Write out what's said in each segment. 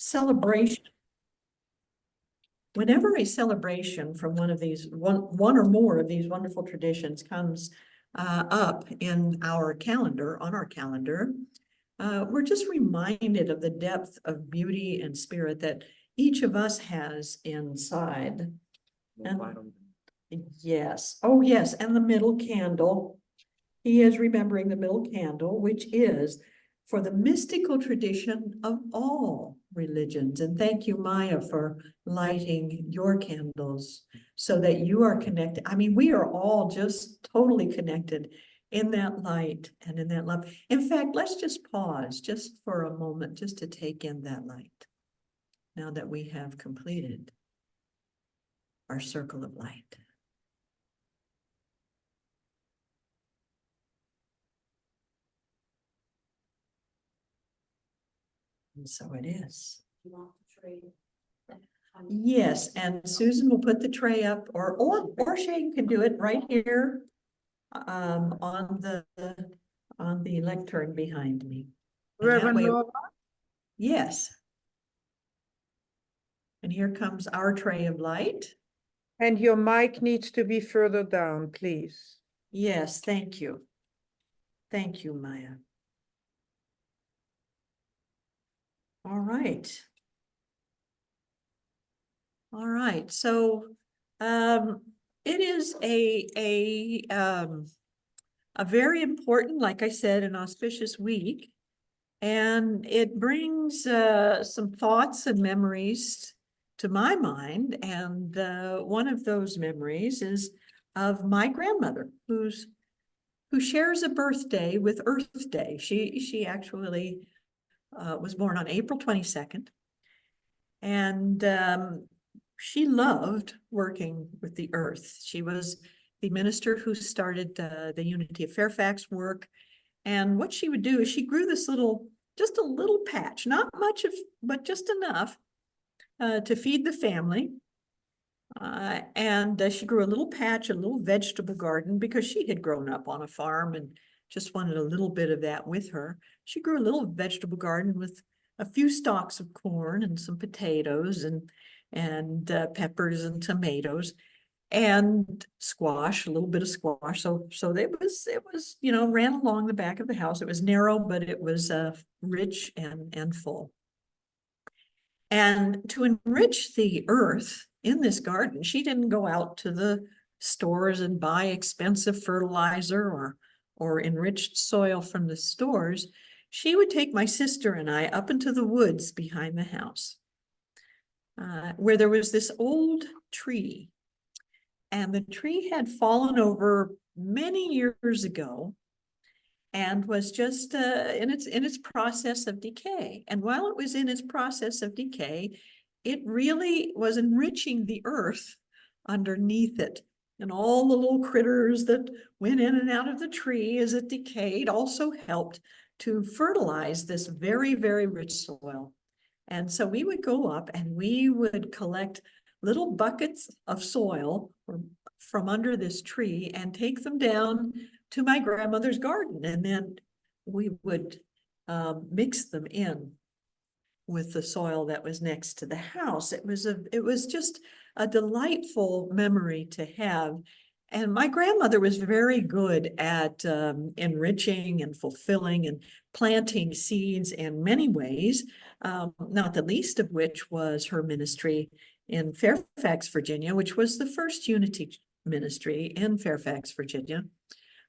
celebration, whenever a celebration from one of these, one or more of these wonderful traditions comes up in our calendar, on our calendar, we're just reminded of the depth of beauty and spirit that each of us has inside. And yes, oh yes, and the middle candle. He is remembering the middle candle, which is for the mystical tradition of all religions. And thank you, Maya, for lighting your candles so that you are connected. I mean, we are all just totally connected in that light and in that love. In fact, let's just pause just for a moment, just to take in that light. Now that we have completed our circle of light. And so it is. Yes, and Susan will put the tray up, or Shane can do it right here on the lectern behind me. And that way, yes. And here comes our tray of light. And your mic needs to be further down, please. Yes, thank you. Thank you, Maya. All right. All right, so it is a very important, like I said, an auspicious week, and it brings some thoughts and memories to my mind, and one of those memories is of my grandmother, who shares a birthday with Earth Day. She actually was born on April 22nd, and she loved working with the earth. She was the minister who started the Unity of Fairfax work. And what she would do is she grew this just a little patch, not much but just enough to feed the family. And she grew a little patch, a little vegetable garden, because she had grown up on a farm and just wanted a little bit of that with her. She grew a little vegetable garden with a few stalks of corn and some potatoes and peppers and tomatoes and squash, a little bit of squash. So it was, ran along the back of the house. It was narrow, but it was rich and full. And to enrich the earth in this garden, she didn't go out to the stores and buy expensive fertilizer or enriched soil from the stores. She would take my sister and I up into the woods behind the house, where there was this old tree. And the tree had fallen over many years ago and was just in its process of decay. And while it was in its process of decay, it really was enriching the earth underneath it. And all the little critters that went in and out of the tree as it decayed also helped to fertilize this very, very rich soil. And so we would go up and we would collect little buckets of soil from under this tree and take them down to my grandmother's garden. And then we would mix them in with the soil that was next to the house. It was just a delightful memory to have. And my grandmother was very good at enriching and fulfilling and planting seeds in many ways, not the least of which was her ministry in Fairfax, Virginia, which was the first Unity ministry in Fairfax, Virginia.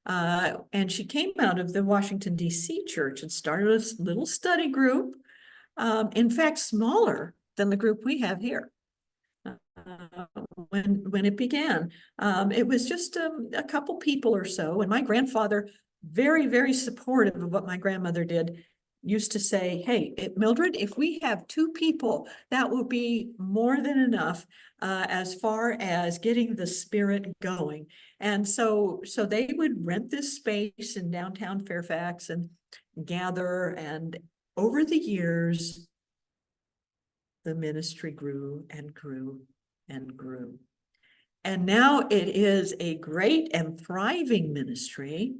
And she came out of the Washington, D.C. church and started a little study group, in fact, smaller than the group we have here. When it began, it was just a couple people or so. And my grandfather, very, very supportive of what my grandmother did, used to say, hey, Mildred, if we have 2 people, that will be more than enough as far as getting the spirit going. And so they would rent this space in downtown Fairfax and gather. And over the years, the ministry grew and grew and grew. And now it is a great and thriving ministry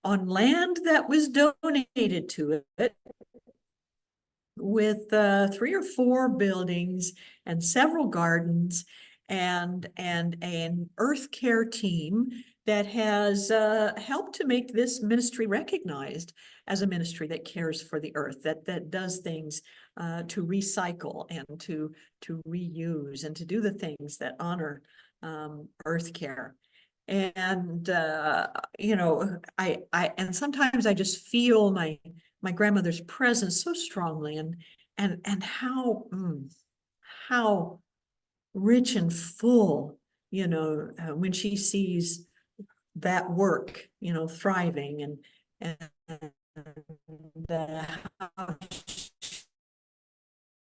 on land that was donated to it with 3 or 4 buildings and several gardens and an earth care team that has helped to make this ministry recognized as a ministry that cares for the earth, that does things to recycle and to reuse and to do the things that honor earth care. And you know, and sometimes I just feel my grandmother's presence so strongly, and how rich and full, you know, when she sees that work, you know, thriving, and how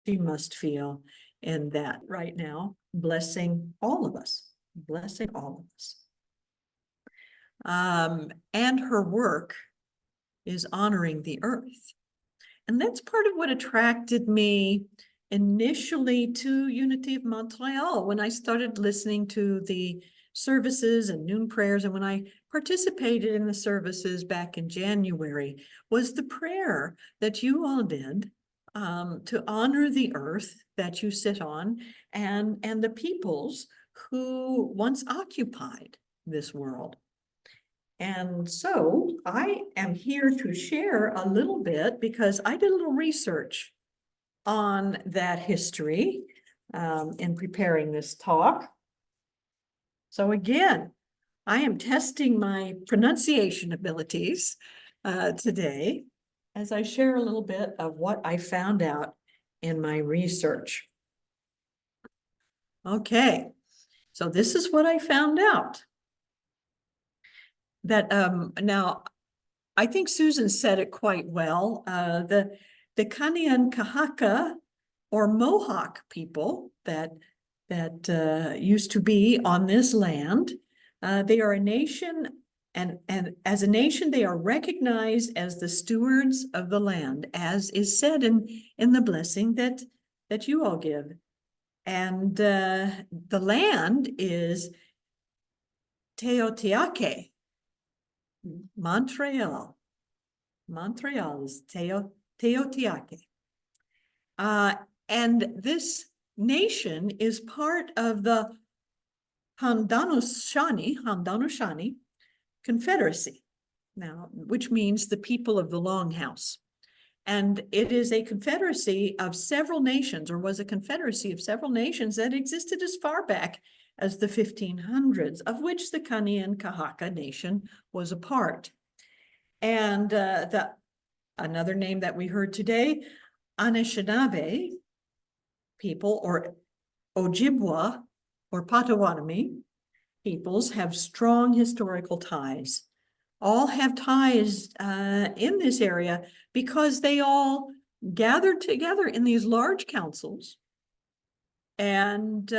she must feel in that right now, blessing all of us, blessing all of us. And her work is honoring the earth. And that's part of what attracted me initially to Unity of Montreal when I started listening to the services and noon prayers, and when I participated in the services back in January, was the prayer that you all did to honor the earth that you sit on and the peoples who once occupied this world. And so I am here to share a little bit because I did a little research on that history in preparing this talk. So again, I am testing my pronunciation abilities today as I share a little bit of what I found out in my research. Okay, so this is what I found out. That now, I think Susan said it quite well. The Kanien'kehá:ka or Mohawk people that used to be on this land, they are a nation, and as a nation, they are recognized as the stewards of the land, as is said in the blessing that you all give. And the land is Teotihuacan. Montreal is Teotihuacan. And this nation is part of the Haudenosaunee Confederacy, now, which means the people of the Longhouse. And it is a confederacy of several nations, or was a confederacy of several nations that existed as far back as the 1500s, of which the Kanien'kehá:ka Nation was a part. And another name that we heard today, Anishinaabe people, or Ojibwa or Potawatomi peoples, have strong historical ties. All have ties in this area because they all gathered together in these large councils and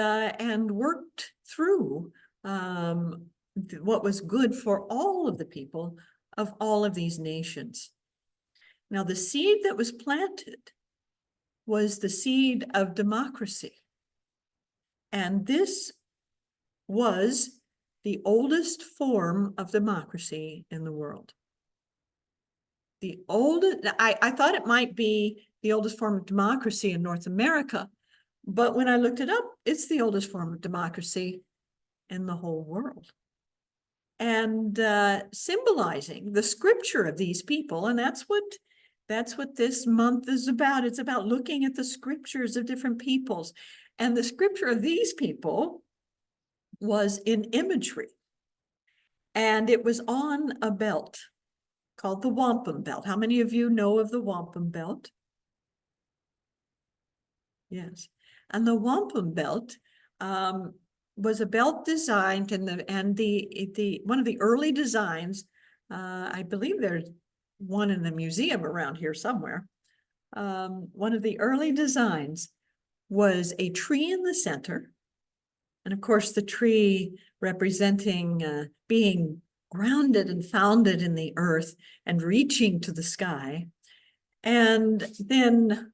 worked through what was good for all of the people of all of these nations. Now, the seed that was planted was the seed of democracy. And this was the oldest form of democracy in the world. The oldest, I thought it might be the oldest form of democracy in North America, but when I looked it up, it's the oldest form of democracy in the whole world. And symbolizing the scripture of these people, and that's what this month is about. It's about looking at the scriptures of different peoples. And the scripture of these people was in imagery. And it was on a belt called the wampum belt. How many of you know of the wampum belt? Yes. And the wampum belt was a belt designed one of the early designs, I believe there's one in the museum around here somewhere. One of the early designs was a tree in the center. And of course, the tree representing being grounded and founded in the earth and reaching to the sky. And then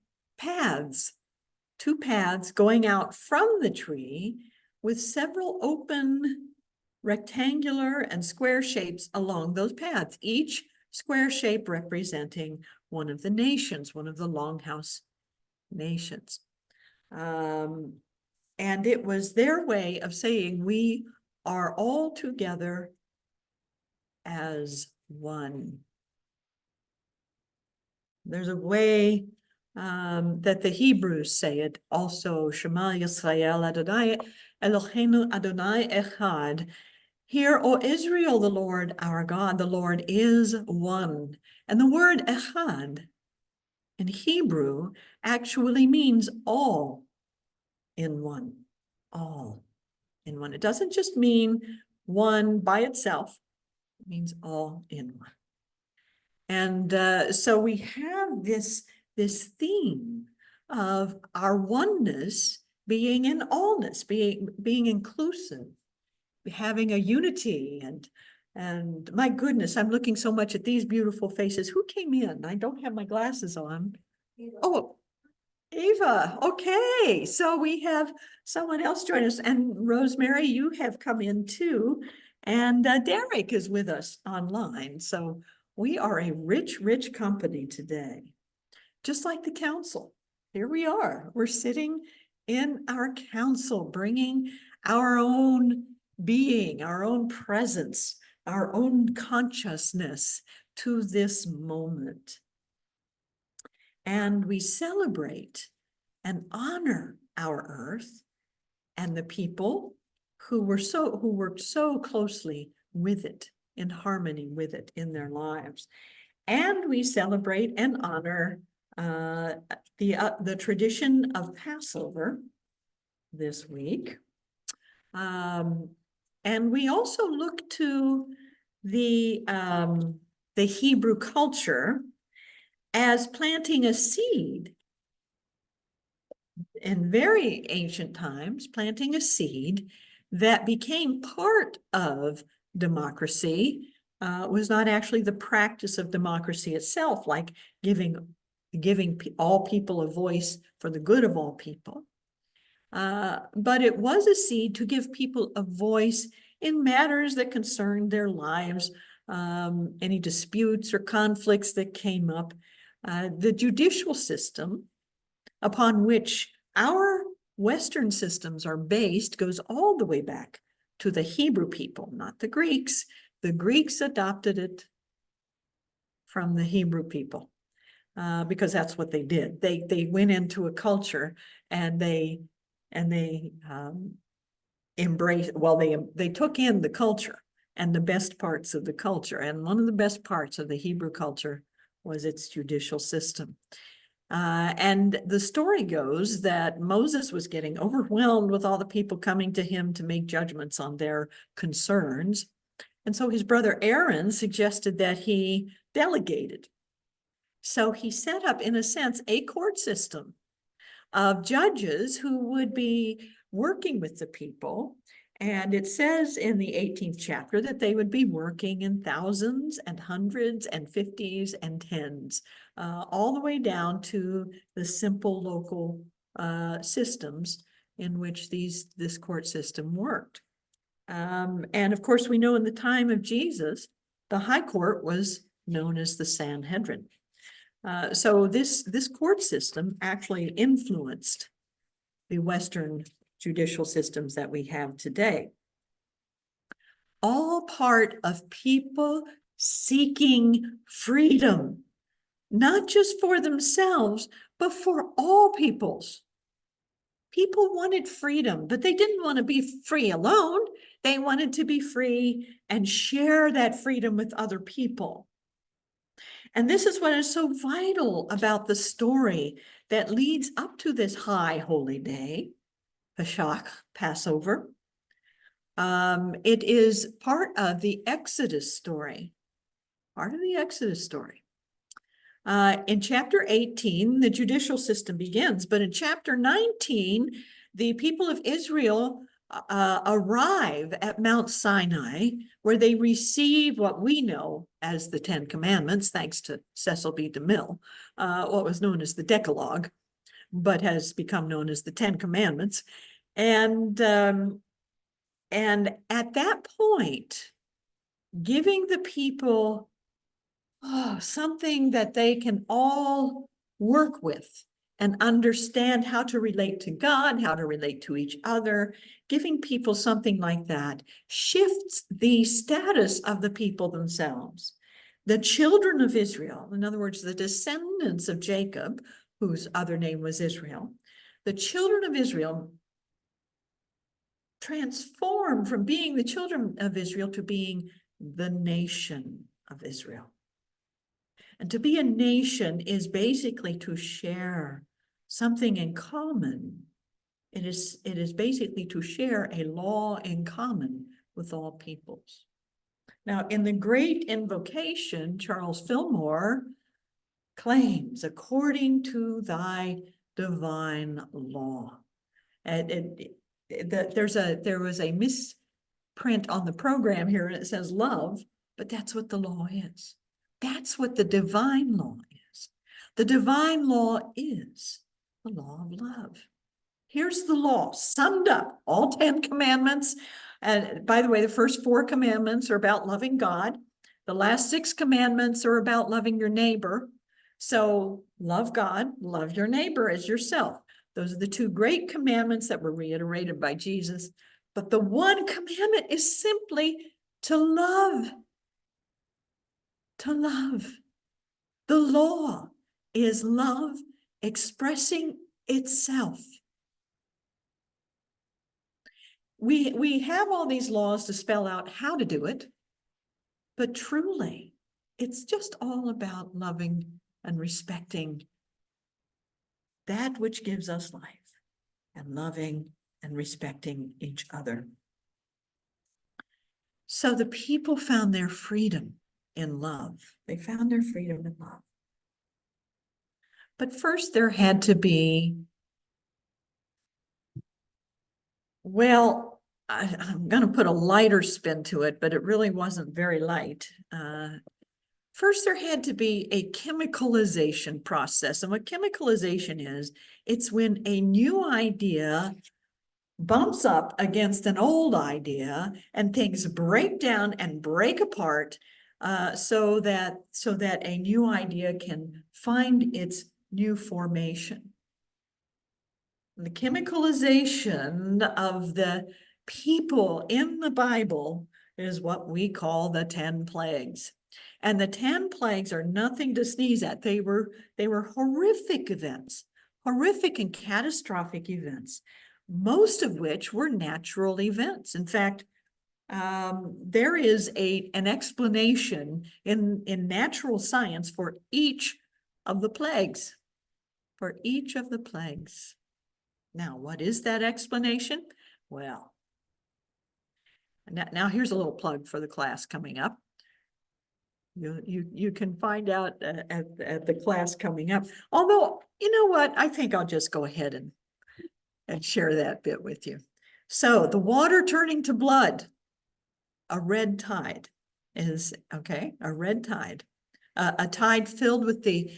two paths going out from the tree with several open rectangular and square shapes along those paths, each square shape representing one of the nations, one of the Longhouse nations. And it was their way of saying we are all together as one. There's a way that the Hebrews say it also, Shema Yisrael Adonai Eloheinu Adonai Echad. Hear, O Israel, the Lord our God, the Lord is one. And the word Echad in Hebrew actually means all in one, all in one. It doesn't just mean one by itself, it means all in one. And so we have this theme of our oneness being in allness, being inclusive, having a unity. And my goodness, I'm looking so much at these beautiful faces. Who came in? I don't have my glasses on. Oh, Eva. Okay, so we have someone else join us, and Rosemary, you have come in too, and Derek is with us online. So we are a rich, rich company today, just like the council. Here we are. We're sitting in our council, bringing our own being, our own presence, our own consciousness to this moment. And we celebrate and honor our earth and the people who worked so closely with it, in harmony with it in their lives. And we celebrate and honor the tradition of Passover this week. And we also look to the Hebrew culture as planting a seed in very ancient times, planting a seed that became part of democracy. Was not actually the practice of democracy itself, like giving all people a voice for the good of all people. But it was a seed to give people a voice in matters that concerned their lives, any disputes or conflicts that came up. The judicial system upon which our Western systems are based goes all the way back to the Hebrew people, not the Greeks. The Greeks adopted it from the Hebrew people because that's what they did. They went into a culture and they embraced. Well, they took in the culture and the best parts of the culture. And one of the best parts of the Hebrew culture was its judicial system. And the story goes that Moses was getting overwhelmed with all the people coming to him to make judgments on their concerns. And so his brother Aaron suggested that he delegated. So he set up, in a sense, a court system of judges who would be working with the people. And it says in the 18th chapter that they would be working in thousands and hundreds and fifties and tens, all the way down to the simple local systems in which this court system worked. And of course, we know in the time of Jesus, the high court was known as the Sanhedrin. So this court system actually influenced the Western judicial systems that we have today. All part of people seeking freedom, not just for themselves, but for all peoples. People wanted freedom, but they didn't want to be free alone. They wanted to be free and share that freedom with other people. And this is what is so vital about the story that leads up to this high holy day, Pesach, Passover. It is part of the Exodus story, In chapter 18, the judicial system begins, but in chapter 19, the people of Israel arrive at Mount Sinai, where they receive what we know as the Ten Commandments, thanks to Cecil B. DeMille, what was known as the Decalogue, but has become known as the Ten Commandments. And at that point, giving the people something that they can all work with and understand how to relate to God, how to relate to each other. Giving people something like that shifts the status of the people themselves. The children of Israel, in other words, the descendants of Jacob, whose other name was Israel, the children of Israel transformed from being the children of Israel to being the nation of Israel. And to be a nation is basically to share something in common. It is basically to share a law in common with all peoples. Now, in the Great Invocation, Charles Fillmore claims, according to thy divine law. And there was a misprint on the program here, and it says love, but that's what the law is. That's what the divine law is. The divine law is the law of love. Here's the law summed up, all 10 commandments. And by the way, the first 4 commandments are about loving God. The last 6 commandments are about loving your neighbor. So love God, love your neighbor as yourself. Those are the 2 great commandments that were reiterated by Jesus. But the one commandment is simply to love. To love. The law is love expressing itself. We have all these laws to spell out how to do it, but truly, it's just all about loving and respecting that which gives us life and loving and respecting each other. So the people found their freedom in love. They found their freedom in love. But first there had to be, well, I'm going to put a lighter spin to it, but it really wasn't very light. First, there had to be a chemicalization process. And what chemicalization is, it's when a new idea bumps up against an old idea and things break down and break apart so that a new idea can find its new formation. The chemicalization of the people in the Bible is what we call the 10 plagues. And the 10 plagues are nothing to sneeze at. They were horrific events, horrific and catastrophic events, most of which were natural events. In fact, there is an explanation in natural science for each of the plagues, Now, what is that explanation? Well, now here's a little plug for the class coming up. You can find out at the class coming up. Although, you know what? I think I'll just go ahead and share that bit with you. So the water turning to blood, a red tide is, okay, a red tide. A tide filled with the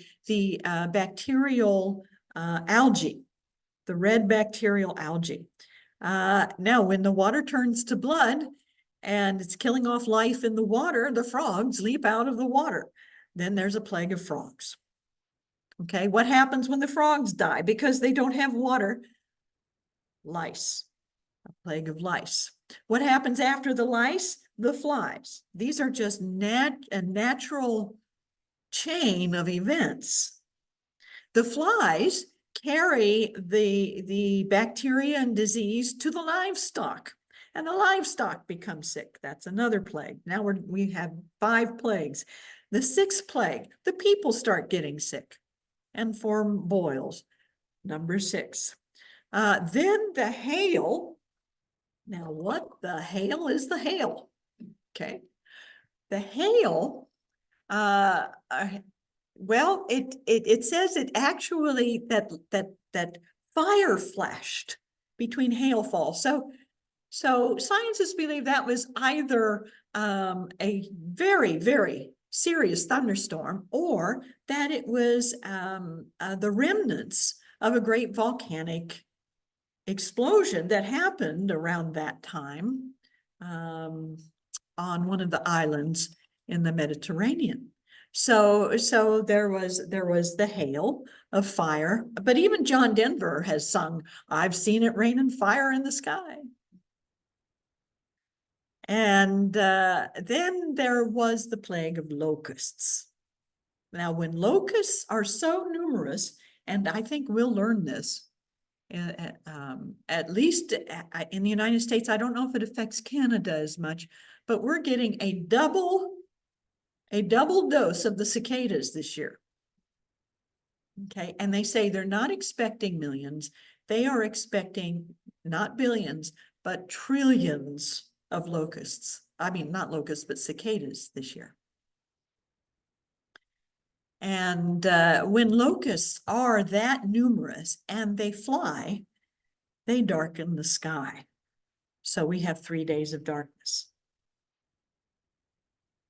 bacterial algae, the red bacterial algae. Now, when the water turns to blood and it's killing off life in the water, the frogs leap out of the water. Then there's a plague of frogs. Okay, what happens when the frogs die? Because they don't have water? Lice, a plague of lice. What happens after the lice? The flies. These are just a natural chain of events. The flies carry the bacteria and disease to the livestock, and the livestock become sick. That's another plague. Now we have 5 plagues. The 6th plague, the people start getting sick and form boils. Number 6. Then the hail. Now, what the hail is the hail? Okay. The hail, well, it says it actually that fire flashed between hailfall. So scientists believe that was either a very, very serious thunderstorm, or that it was the remnants of a great volcanic explosion that happened around that time on one of the islands in the Mediterranean. So there was the hail of fire, but even John Denver has sung, "I've seen it rain and fire in the sky." And then there was the plague of locusts. Now, when locusts are so numerous, and I think we'll learn this, at least in the United States, I don't know if it affects Canada as much, but we're getting a double dose of the cicadas this year. Okay, and they say they're not expecting millions, they are expecting not billions, but trillions of locusts. I mean, not locusts, but cicadas this year. And when locusts are that numerous and they fly, they darken the sky. So we have 3 days of darkness.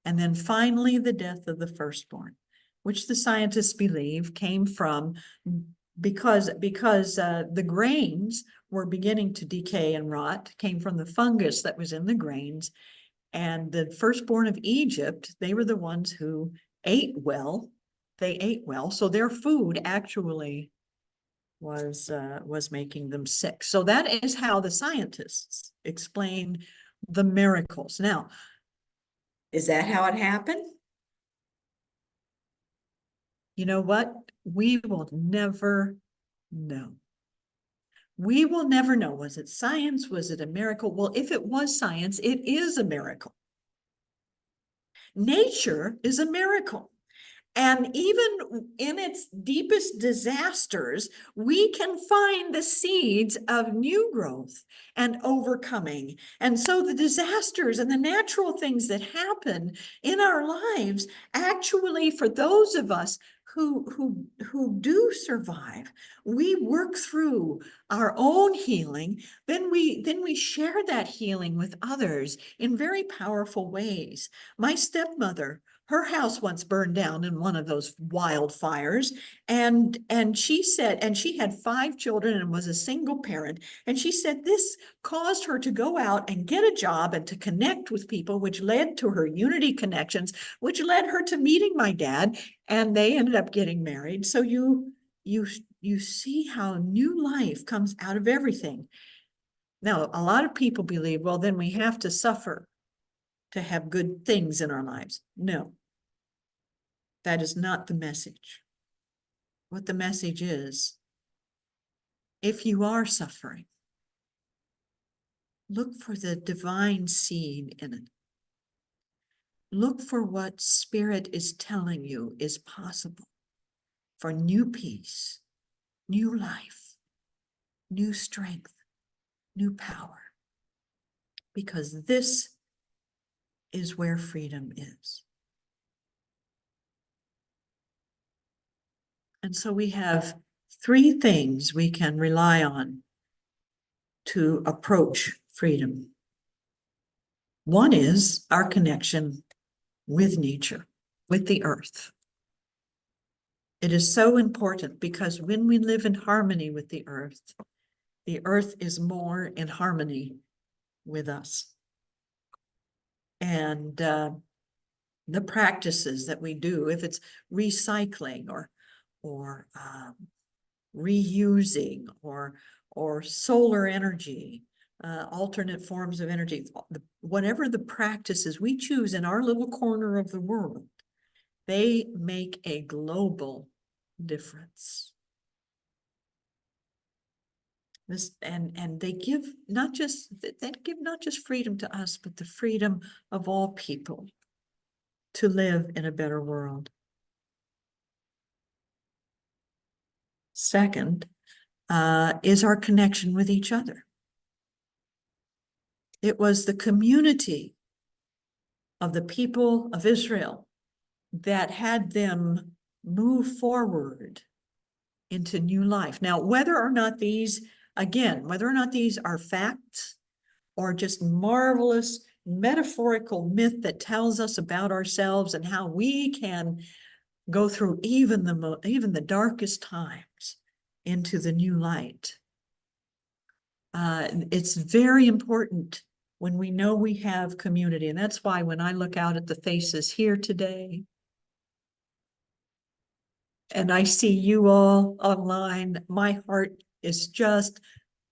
And then finally, the death of the firstborn, which the scientists believe came from because the grains were beginning to decay and rot, came from the fungus that was in the grains. And the firstborn of Egypt, they were the ones who ate well. They ate well, so their food actually was making them sick. So that is how the scientists explain the miracles. Now, is that how it happened? You know what? We will never know. We will never know. Was it science? Was it a miracle? Well, if it was science, it is a miracle. Nature is a miracle. And even in its deepest disasters, we can find the seeds of new growth and overcoming. And so the disasters and the natural things that happen in our lives, actually, for those of us who do survive, we work through our own healing, then we share that healing with others in very powerful ways. My stepmother, her house once burned down in one of those wildfires, and she said, and she had 5 children and was a single parent, and she said this caused her to go out and get a job and to connect with people, which led to her Unity connections, which led her to meeting my dad, and they ended up getting married. So you see how new life comes out of everything. Now, a lot of people believe, well, then we have to suffer to have good things in our lives. No, that is not the message. What the message is, if you are suffering, look for the divine seed in it. Look for what Spirit is telling you is possible for new peace, new life, new strength, new power. Because this is where freedom is. And so we have 3 things we can rely on to approach freedom. One is our connection with nature, with the earth. It is so important because when we live in harmony with the earth is more in harmony with us. And the practices that we do, if it's recycling or reusing or solar energy, alternate forms of energy, whatever the practices we choose in our little corner of the world, they make a global difference. And they give not just freedom to us, but the freedom of all people to live in a better world. Second, is our connection with each other. It was the community of the people of Israel that had them move forward into new life. Now, whether or not these are facts or just marvelous metaphorical myth that tells us about ourselves and how we can go through even the darkest times into the new light. It's very important when we know we have community. And that's why when I look out at the faces here today, and I see you all online, my heart is just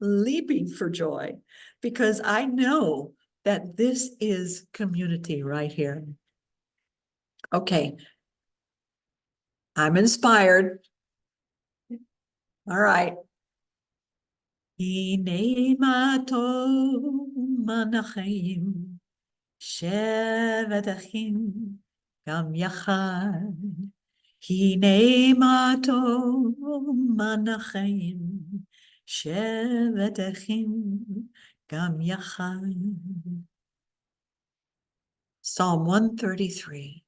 leaping for joy because I know that this is community right here. Okay. I'm inspired. All right. הנה מה טוב מנחם, שבת אחים גם יחד. הנה מה טוב מנחם, שבת אחים גם יחד. Psalm 133.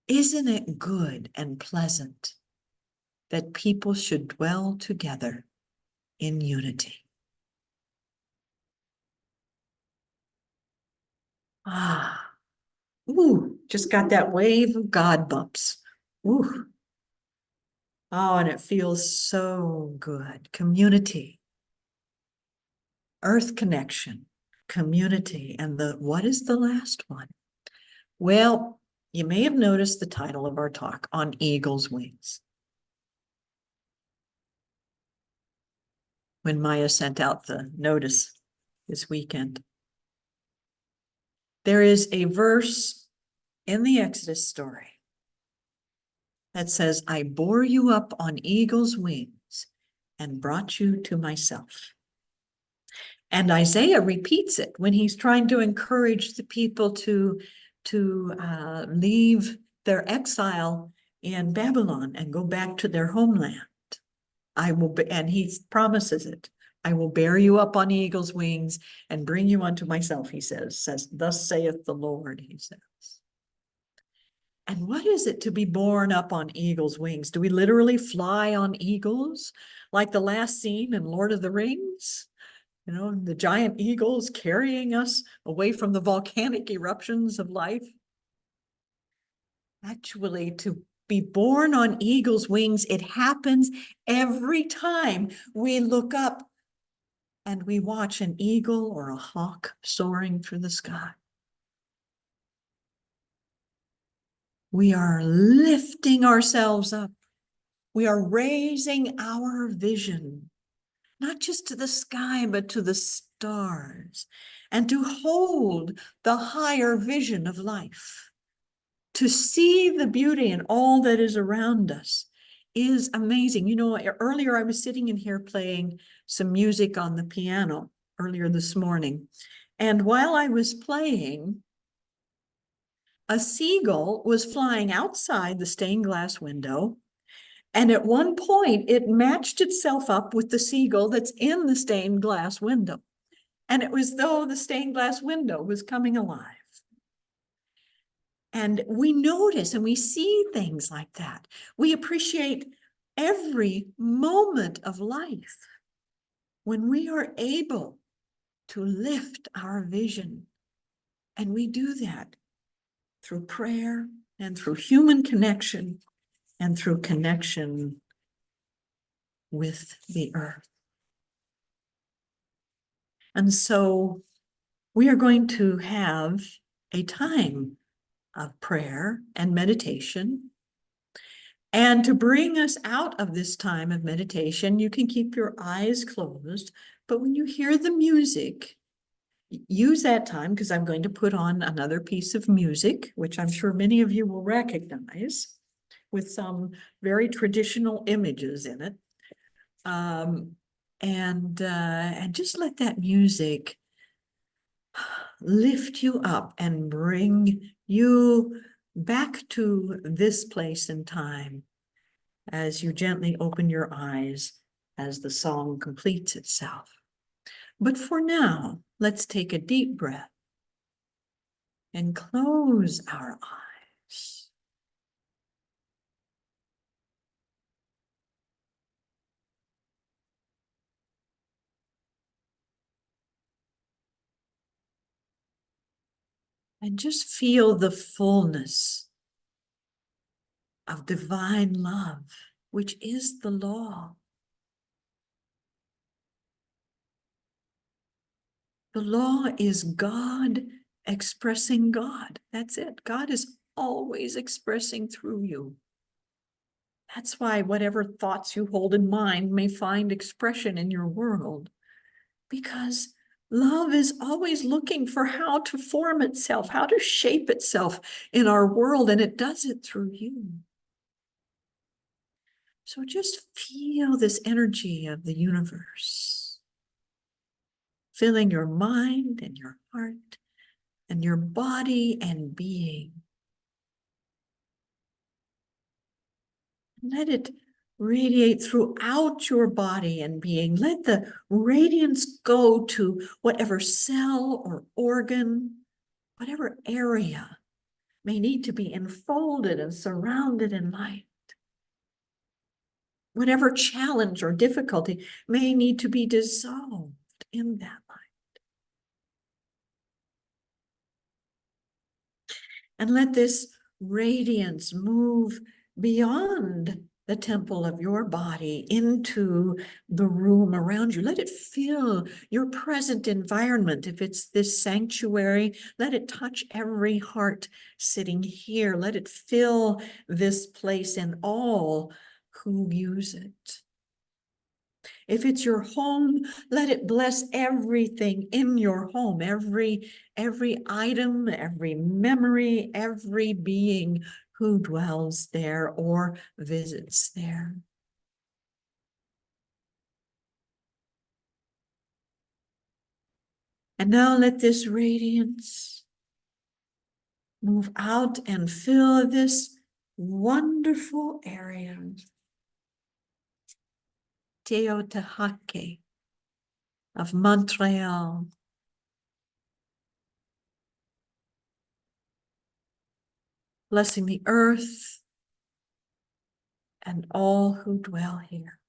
Isn't it good and pleasant that people should dwell together in unity? Ah, ooh, just got that wave of God bumps. Ooh. Oh, and it feels so good. Community, earth connection, community. And what is the last one? Well, you may have noticed the title of our talk, On Eagle's Wings. When Maya sent out the notice this weekend. There is a verse in the Exodus story that says, I bore you up on eagle's wings and brought you to myself. And Isaiah repeats it when he's trying to encourage the people to leave their exile in Babylon and go back to their homeland. And he promises it. I will bear you up on eagle's wings and bring you unto myself, he says, thus saith the Lord, he says. And what is it to be borne up on eagle's wings? Do we literally fly on eagles? Like the last scene in Lord of the Rings? You know, the giant eagles carrying us away from the volcanic eruptions of life? Actually, to be born on eagle's wings, it happens every time we look up and we watch an eagle or a hawk soaring through the sky. We are lifting ourselves up. We are raising our vision, not just to the sky, but to the stars, and to hold the higher vision of life. To see the beauty in all that is around us is amazing. You know, earlier I was sitting in here playing some music on the piano earlier this morning. And while I was playing, a seagull was flying outside the stained glass window. And at one point, it matched itself up with the seagull that's in the stained glass window. And it was though the stained glass window was coming alive. And we notice and we see things like that. We appreciate every moment of life when we are able to lift our vision. And we do that through prayer and through human connection and through connection with the earth. And so we are going to have a time of prayer and meditation. And to bring us out of this time of meditation, you can keep your eyes closed, but when you hear the music, use that time, because I'm going to put on another piece of music, which I'm sure many of you will recognize, with some very traditional images in it. And just let that music lift you up and bring you back to this place in time as you gently open your eyes as the song completes itself. But for now, let's take a deep breath and close our eyes. And just feel the fullness of divine love, which is the law. The law is God expressing God. That's it. God is always expressing through you. That's why whatever thoughts you hold in mind may find expression in your world, because love is always looking for how to form itself, how to shape itself in our world, and it does it through you. So just feel this energy of the universe, filling your mind and your heart and your body and being. Let it radiate throughout your body and being. Let the radiance go to whatever cell or organ, whatever area may need to be enfolded and surrounded in light. Whatever challenge or difficulty may need to be dissolved in that light. And let this radiance move beyond the temple of your body into the room around you. Let it fill your present environment. If it's this sanctuary, let it touch every heart sitting here. Let it fill this place and all who use it. If it's your home, let it bless everything in your home, every item, every memory, every being who dwells there or visits there. And now let this radiance move out and fill this wonderful area. Teotahake of Montreal. Blessing the earth and all who dwell here.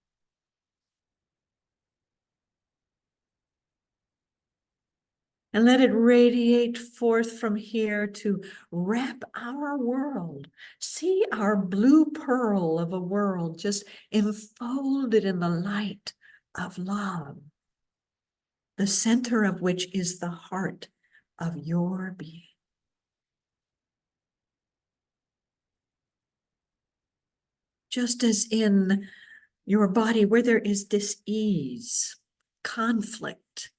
And let it radiate forth from here to wrap our world. See our blue pearl of a world just enfolded in the light of love, the center of which is the heart of your being. Just as in your body where there is dis-ease, conflict,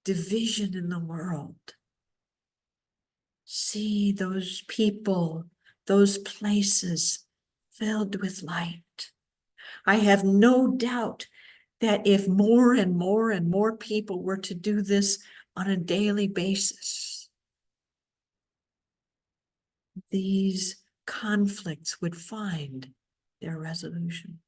division in the world, see those people, those places filled with light. I have no doubt that if more and more and more people were to do this on a daily basis, these conflicts would find their resolution.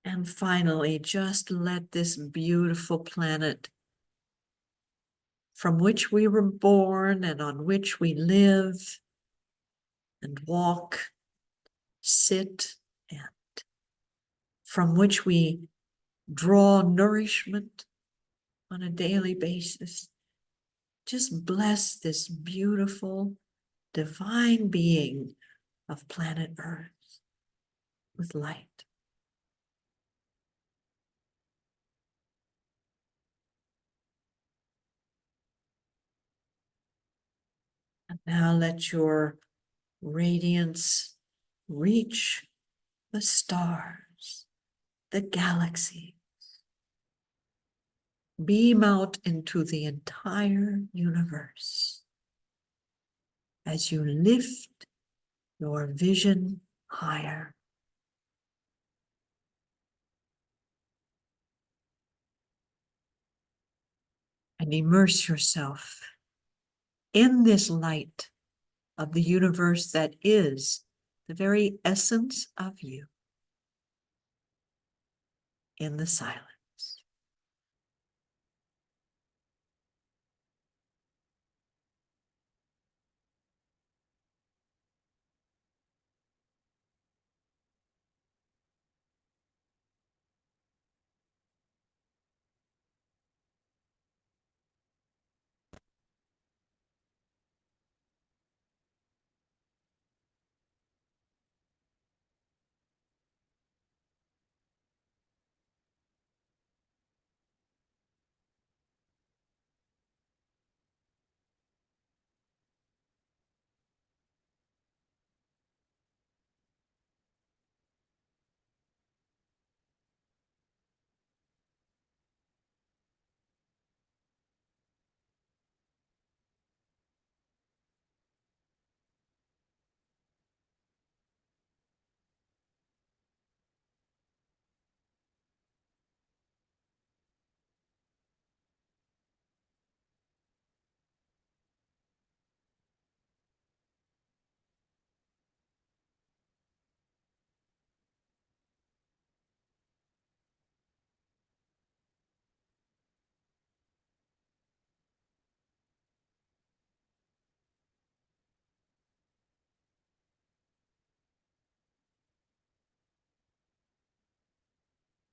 And finally, just let this beautiful planet from which we were born and on which we live and walk, sit, and from which we draw nourishment on a daily basis. Just bless this beautiful, divine being of planet Earth with light. And now let your radiance reach the stars, the galaxy. Beam out into the entire universe as you lift your vision higher. And immerse yourself in this light of the universe that is the very essence of you in the silence.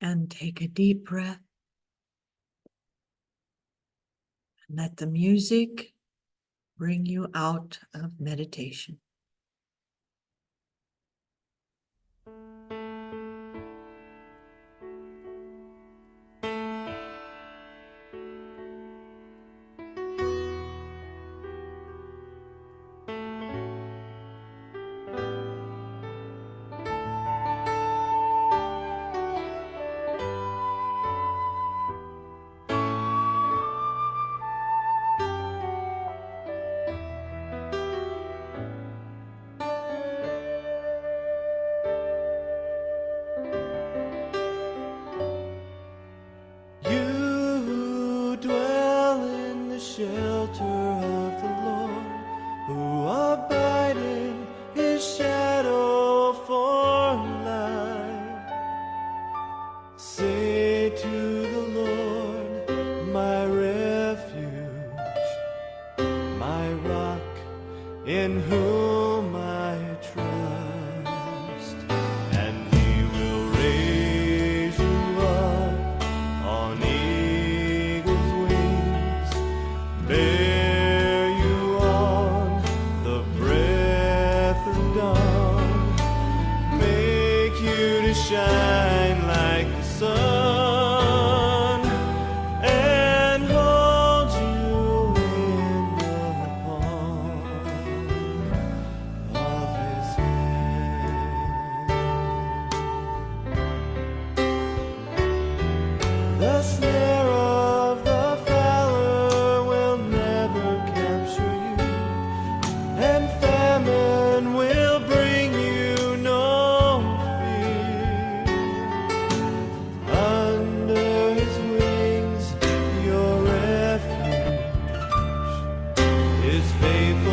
And take a deep breath. And let the music bring you out of meditation. You dwell in the shelter of the Lord, who abide in his shadow for life. Say to the Lord, my refuge, my rock, in whom I trust, and he will raise you up on eagle's wings, bear you on the breath of dawn, make you to shine like the sun, and hold you in the palm of his hand. The snare of the fowler will never capture you, and famine will bring you no fear. Under his wings, your refuge, his faithful